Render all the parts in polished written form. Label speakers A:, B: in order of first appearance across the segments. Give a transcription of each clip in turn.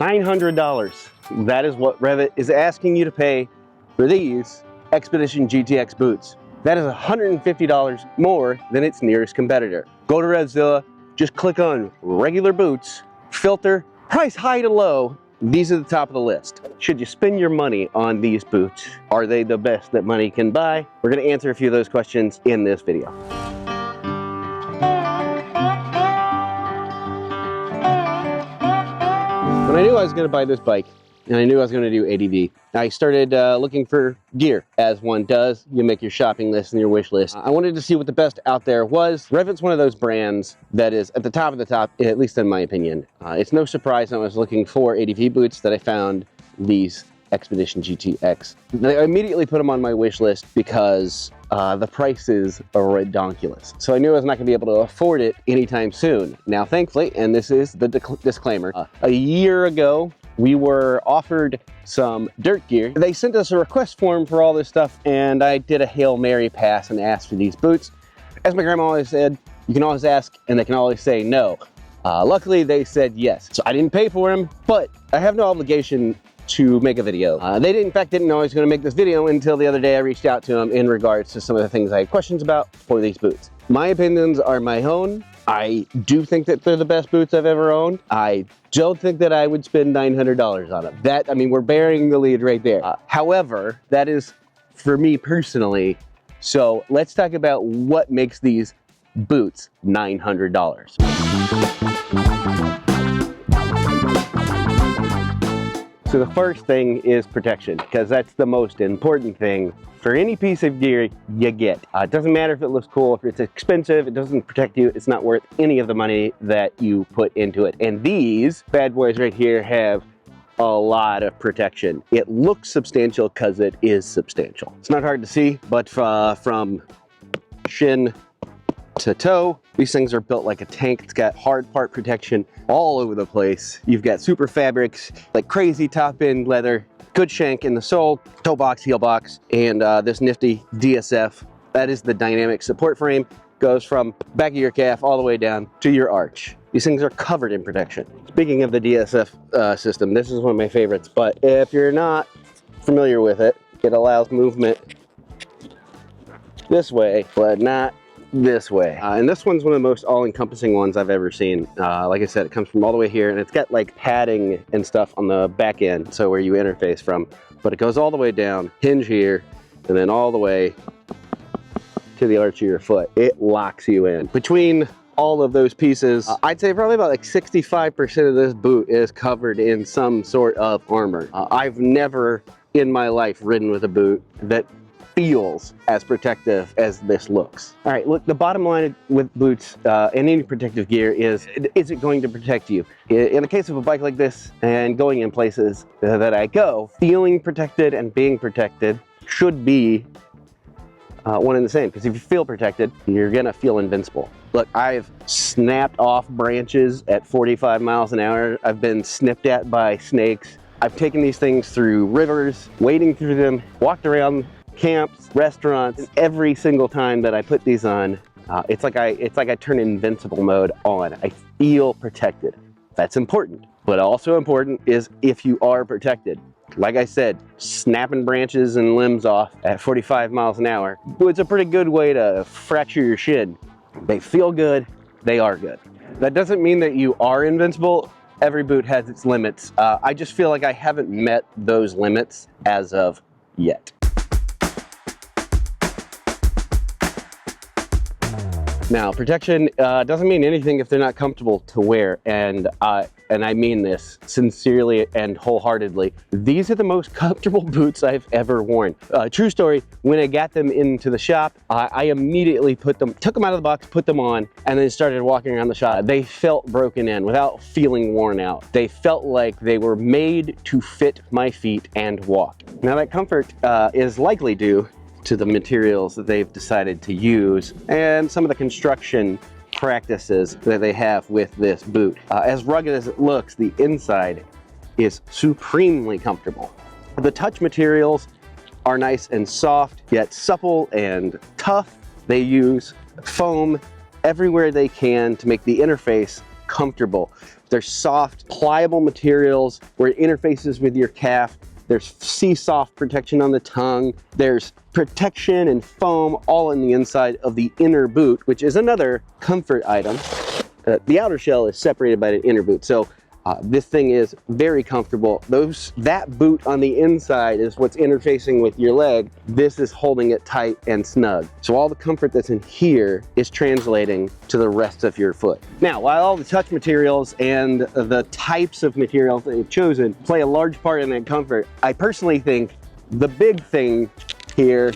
A: $900. That is what REV'IT is asking you to pay for these Expedition GTX boots. That is $150 more than its nearest competitor. Go to Revzilla, just click on regular boots, filter, price high to low. These are the top of the list. Should you spend your money on these boots? Are they the best that money can buy? We're gonna answer a few of those questions in this video. When I knew I was gonna buy this bike, and I knew I was going to do ADV, I started looking for gear, as one does. You make your shopping list and your wish list. I wanted to see what the best out there was. REV'IT's one of those brands that is at the top of the top, at least in my opinion. It's no surprise when I was looking for ADV boots that I found these Expedition GTX. I immediately put them on my wish list because the prices are redonkulous. So I knew I was not going to be able to afford it anytime soon. Now, thankfully, and this is the disclaimer, a year ago, we were offered some dirt gear. They sent us a request form for all this stuff, and I did a Hail Mary pass and asked for these boots. As my grandma always said, you can always ask and they can always say no. Luckily, they said yes. So I didn't pay for them, but I have no obligation to make a video. They in fact didn't know I was going to make this video until the other day I reached out to them in regards to some of the things I had questions about for these boots. My opinions are my own. I do think that they're the best boots I've ever owned. I don't think that I would spend $900 on them. That, I mean, we're bearing the lead right there. However, that is for me personally. So let's talk about what makes these boots $900. So the first thing is protection, because that's the most important thing for any piece of gear you get. It doesn't matter if it looks cool, if it's expensive, it doesn't protect you, it's not worth any of the money that you put into it. And these bad boys right here have a lot of protection. It looks substantial because it is substantial. It's not hard to see, but from shin to toe, these things are built like a tank. It's got hard part protection all over the place. You've got super fabrics, like crazy top end leather, good shank in the sole, toe box, heel box, and this nifty DSF. That is the dynamic support frame. Goes from back of your calf all the way down to your arch. These things are covered in protection. Speaking of the DSF system, this is one of my favorites, but if you're not familiar with it, it allows movement this way, but not this way. And this one's one of the most all-encompassing ones I've ever seen. Like I said, it comes from all the way here, and it's got like padding and stuff on the back end, so where you interface from, but it goes all the way down, hinge here, and then all the way to the arch of your foot. It locks you in. Between all of those pieces, I'd say probably about like 65% of this boot is covered in some sort of armor. I've never in my life ridden with a boot that feels as protective as this looks. All right, look, the bottom line with boots and any protective gear is it going to protect you? In the case of a bike like this and going in places that I go, feeling protected and being protected should be one and the same, because if you feel protected, you're gonna feel invincible. Look, I've snapped off branches at 45 miles an hour. I've been snipped at by snakes. I've taken these things through rivers, wading through them, walked around camps, restaurants, and every single time that I put these on, it's like I turn invincible mode on. I feel protected. That's important. But also important is if you are protected. Like I said, snapping branches and limbs off at 45 miles an hour, it's a pretty good way to fracture your shin. They feel good, they are good. That doesn't mean that you are invincible. Every boot has its limits. I just feel like I haven't met those limits as of yet. Now, protection doesn't mean anything if they're not comfortable to wear, and I mean this sincerely and wholeheartedly. These are the most comfortable boots I've ever worn. True story, when I got them into the shop, I immediately took them out of the box, put them on, and then started walking around the shop. They felt broken in without feeling worn out. They felt like they were made to fit my feet and walk. Now, that comfort is likely due to the materials that they've decided to use and some of the construction practices that they have with this boot. As rugged as it looks, the inside is supremely comfortable. The touch materials are nice and soft, yet supple and tough. They use foam everywhere they can to make the interface comfortable. They're soft, pliable materials where it interfaces with your calf. There's sea-soft protection on the tongue. There's protection and foam all in the inside of the inner boot, which is another comfort item. The outer shell is separated by the inner boot. So this thing is very comfortable. That boot on the inside is what's interfacing with your leg. This is holding it tight and snug. So all the comfort that's in here is translating to the rest of your foot. Now, while all the touch materials and the types of materials that you've chosen play a large part in that comfort, I personally think the big thing here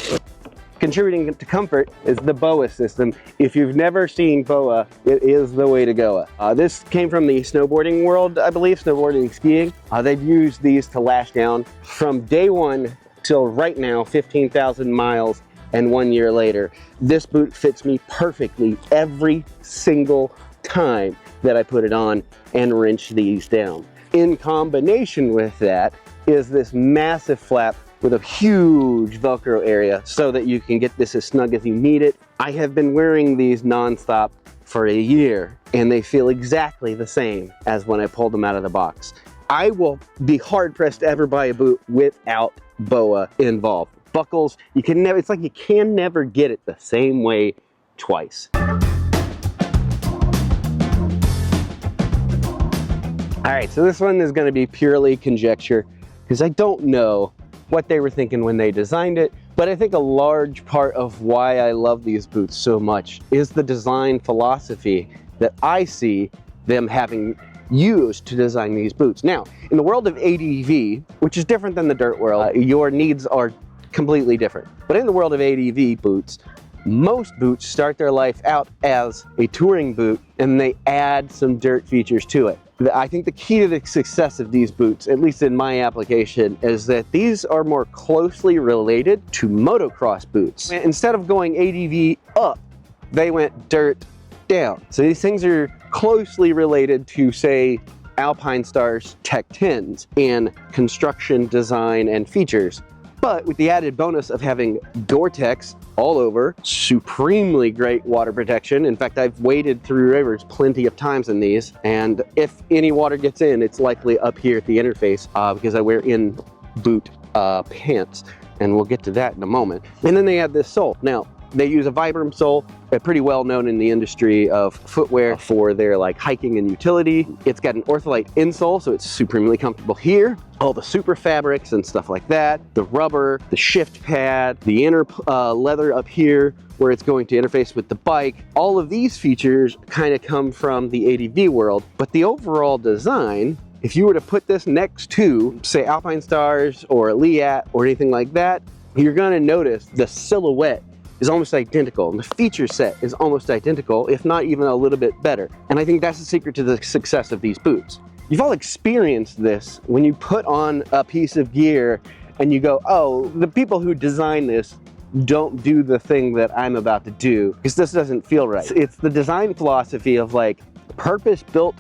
A: contributing to comfort is the BOA system. If you've never seen BOA, it is the way to go. This came from the snowboarding world, I believe, snowboarding and skiing. They've used these to lash down from day one till right now, 15,000 miles and 1 year later. This boot fits me perfectly every single time that I put it on and wrench these down. In combination with that is this massive flap with a huge Velcro area so that you can get this as snug as you need it. I have been wearing these nonstop for a year and they feel exactly the same as when I pulled them out of the box. I will be hard pressed to ever buy a boot without BOA involved. Buckles, you can never, it's like you can never get it the same way twice. All right, so this one is going to be purely conjecture because I don't know what they were thinking when they designed it, but I think a large part of why I love these boots so much is the design philosophy that I see them having used to design these boots. Now, in the world of ADV, which is different than the dirt world, your needs are completely different. But in the world of ADV boots, most boots start their life out as a touring boot and they add some dirt features to it. I think the key to the success of these boots, at least in my application, is that these are more closely related to motocross boots. Instead of going ADV up, they went dirt down. So these things are closely related to, say, Alpine Star's Tech 10s in construction, design, and features. But with the added bonus of having Gore-Tex all over, supremely great water protection. In fact, I've waded through rivers plenty of times in these, and if any water gets in, it's likely up here at the interface because I wear in boot pants, and we'll get to that in a moment. And then they add this sole. Now, they use a Vibram sole, pretty well known in the industry of footwear for their like hiking and utility. It's got an ortholite insole, so it's supremely comfortable here. All the super fabrics and stuff like that, the rubber, the shift pad, the inner leather up here where it's going to interface with the bike. All of these features kind of come from the ADV world, but the overall design, if you were to put this next to, say, Alpine Stars or Leat or anything like that, you're gonna notice the silhouette is almost identical, and the feature set is almost identical, if not even a little bit better. And I think that's the secret to the success of these boots. You've all experienced this when you put on a piece of gear and you go, oh, the people who design this don't do the thing that I'm about to do because this doesn't feel right. It's the design philosophy of like purpose-built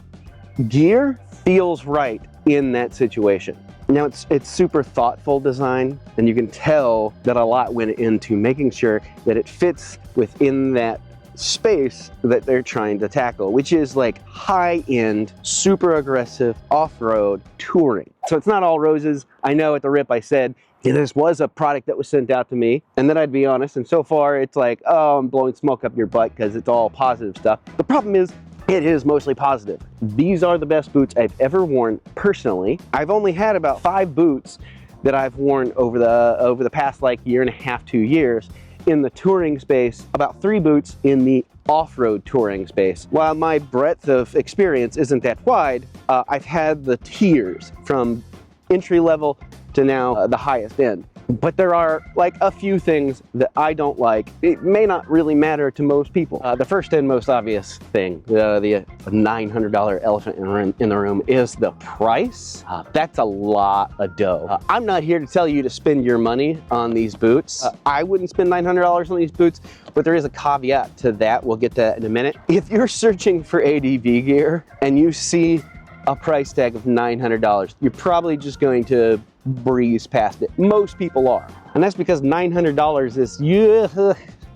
A: gear feels right in that situation. Now it's super thoughtful design, and you can tell that a lot went into making sure that it fits within that space that they're trying to tackle, which is like high-end, super aggressive off-road touring. So it's not all roses. I know at the rip I said, this was a product that was sent out to me, and then I'd be honest, and so far it's like, oh, I'm blowing smoke up your butt because it's all positive stuff. The problem is, it is mostly positive. These are the best boots I've ever worn personally. I've only had about 5 boots that I've worn over the past like year and a half, 2 years in the touring space, about 3 boots in the off-road touring space. While my breadth of experience isn't that wide, I've had the tiers from entry level to now the highest end. But there are like a few things that I don't like. It may not really matter to most people. The first and most obvious thing, the $900 elephant in the room, is the price. That's a lot of dough. I'm not here to tell you to spend your money on these boots. I wouldn't spend $900 on these boots, but there is a caveat to that. We'll get to that in a minute. If you're searching for ADV gear and you see a price tag of $900, you're probably just going to breeze past it. Most people are, and that's because $900 is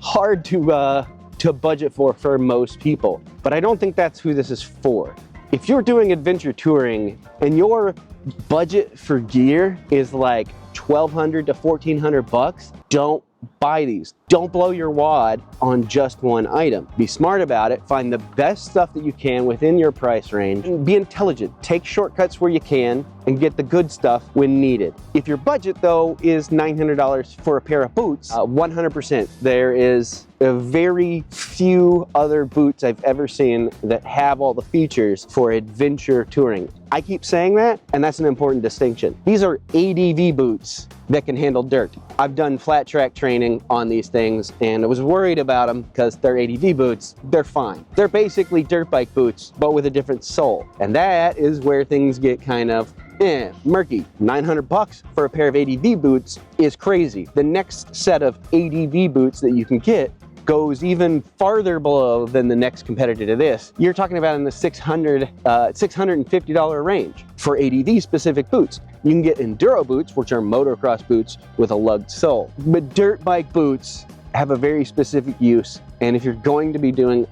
A: hard to budget for most people. But I don't think that's who this is for. If you're doing adventure touring and your budget for gear is like $1,200 to $1,400, don't buy these. Don't blow your wad on just one item. Be smart about it. Find the best stuff that you can within your price range. And be intelligent. Take shortcuts where you can and get the good stuff when needed. If your budget though is $900 for a pair of boots, 100%. There is a very few other boots I've ever seen that have all the features for adventure touring. I keep saying that, and that's an important distinction. These are ADV boots that can handle dirt. I've done flat track training on these things, and I was worried about them because they're ADV boots. They're fine. They're basically dirt bike boots, but with a different sole. And that is where things get kind of murky. $900 for a pair of ADV boots is crazy. The next set of ADV boots that you can get goes farther below than the next competitor to this. You're talking about in the $650 range for ADV specific boots. You can get enduro boots, which are motocross boots with a lugged sole. But dirt bike boots have a very specific use, and if you're going to be doing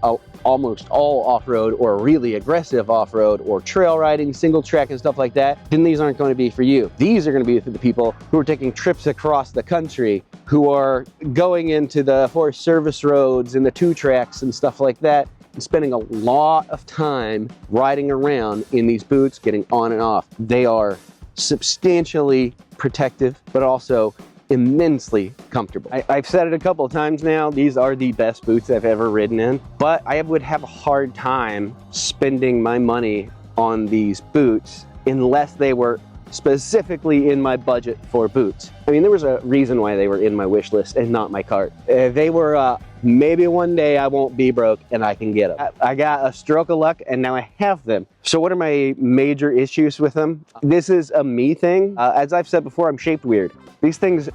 A: almost all off-road or really aggressive off-road or trail riding, single track and stuff like that, then these aren't going to be for you. These are going to be for the people who are taking trips across the country, who are going into the Forest Service roads and the 2-tracks and stuff like that, and spending a lot of time riding around in these boots, getting on and off. They are substantially protective, but also immensely comfortable. I've said it a couple of times now, these are the best boots I've ever ridden in, but I would have a hard time spending my money on these boots unless they were specifically in my budget for boots. I mean, there was a reason why they were in my wish list and not my cart. They were maybe one day I won't be broke and I can get them. I got a stroke of luck and now I have them. So what are my major issues with them? This is a me thing. As I've said before, I'm shaped weird. These things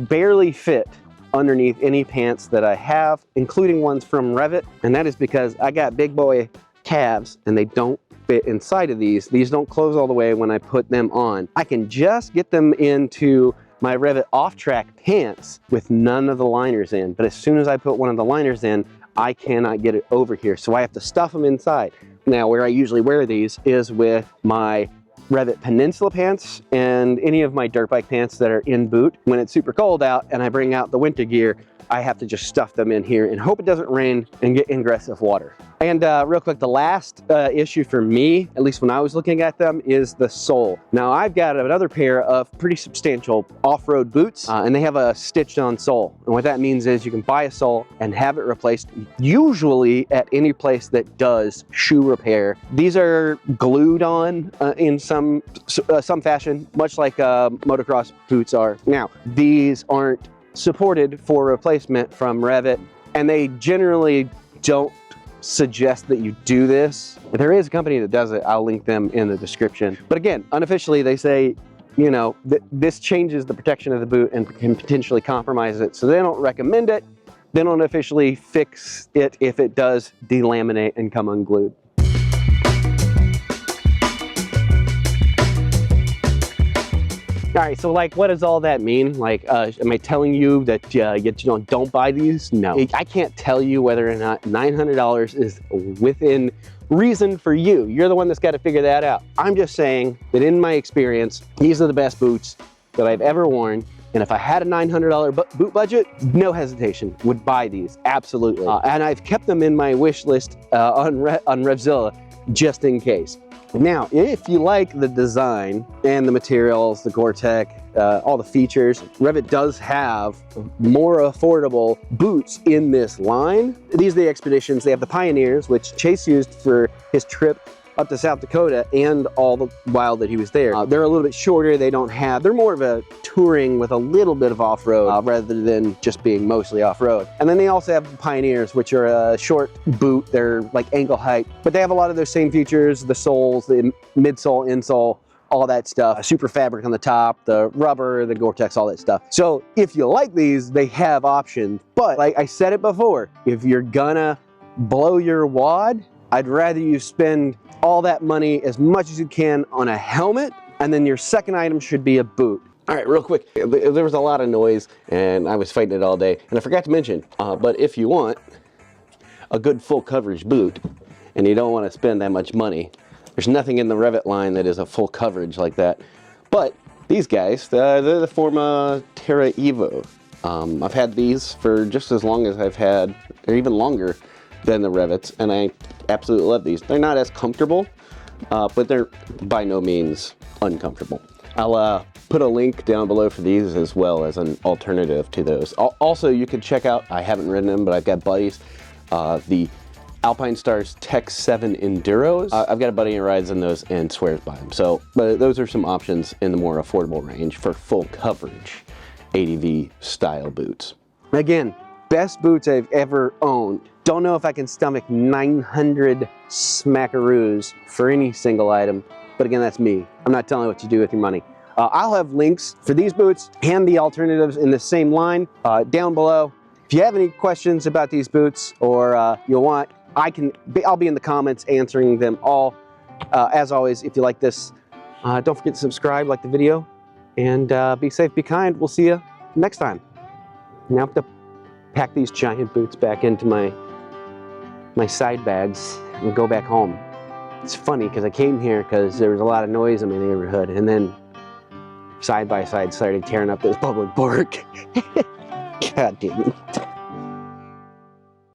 A: barely fit underneath any pants that I have, including ones from REV'IT, and that is because I got big boy calves and they don't fit inside of these. These don't close all the way when I put them on. I can just get them into my REV'IT off-track pants with none of the liners in, but as soon as I put one of the liners in, I cannot get it over here, so I have to stuff them inside. Now, where I usually wear these is with my REV'IT Peninsula pants and any of my dirt bike pants that are in boot. When it's super cold out and I bring out the winter gear, I have to just stuff them in here and hope it doesn't rain and get ingressive water. And real quick, the last issue for me, at least when I was looking at them, is the sole. Now I've got another pair of pretty substantial off-road boots and they have a stitched on sole. And what that means is you can buy a sole and have it replaced, usually at any place that does shoe repair. These are glued on in some fashion, much like motocross boots are. Now, these aren't supported for replacement from REV'IT, and they generally don't suggest that you do this. If there is a company that does it, I'll link them in the description. But again, unofficially, they say, you know, this changes the protection of the boot and can potentially compromise it. So they don't recommend it. They don't officially fix it if it does delaminate and come unglued. All right, so like, what does all that mean? Like, am I telling you that don't buy these? No. I can't tell you whether or not $900 is within reason for you. You're the one that's got to figure that out. I'm just saying that in my experience, these are the best boots that I've ever worn. And if I had a $900 boot budget, no hesitation, would buy these, absolutely. And I've kept them in my wish list on Revzilla just in case. Now, if you like the design and the materials, the Gore-Tex, all the features, REV'IT does have more affordable boots in this line. These are the Expeditions. They have the Pioneers, which Chase used for his trip up to South Dakota and all the while that he was there. They're a little bit shorter. They're more of a touring with a little bit of off-road rather than just being mostly off-road. And then they also have the Pioneers, which are a short boot. They're like ankle height, but they have a lot of those same features, the soles, the midsole, insole, all that stuff, super fabric on the top, the rubber, the Gore-Tex, all that stuff. So if you like these, they have options. But like I said it before, if you're gonna blow your wad, I'd rather you spend all that money as much as you can on a helmet, and then your second item should be a boot. All right, real quick, there was a lot of noise and I was fighting it all day, and I forgot to mention, but if you want a good full coverage boot and you don't want to spend that much money, There's nothing in the REV'IT line that is a full coverage like that. But these guys, they're the Forma Terra Evo. I've had these for just as long as I've had, or even longer than the REV'ITs, and I absolutely love these. They're not as comfortable, but they're by no means uncomfortable. I'll put a link down below for these as well as an alternative to those. Also, you can check out, I haven't ridden them, but I've got buddies, the Alpinestars Tech 7 Enduros. I've got a buddy who rides in those and swears by them. So, but those are some options in the more affordable range for full coverage ADV style boots. Again, best boots I've ever owned. Don't know if I can stomach 900 smackaroos for any single item, but again, that's me. I'm not telling you what to do with your money. I'll have links for these boots and the alternatives in the same line down below. If you have any questions about these boots or you'll want, I'll be in the comments answering them all. As always, if you like this, don't forget to subscribe, like the video, and be safe, be kind. We'll see you next time. Now I have to pack these giant boots back into my side bags and go back home. It's funny because I came here because there was a lot of noise in my neighborhood, and then side by side started tearing up this public park. God damn it.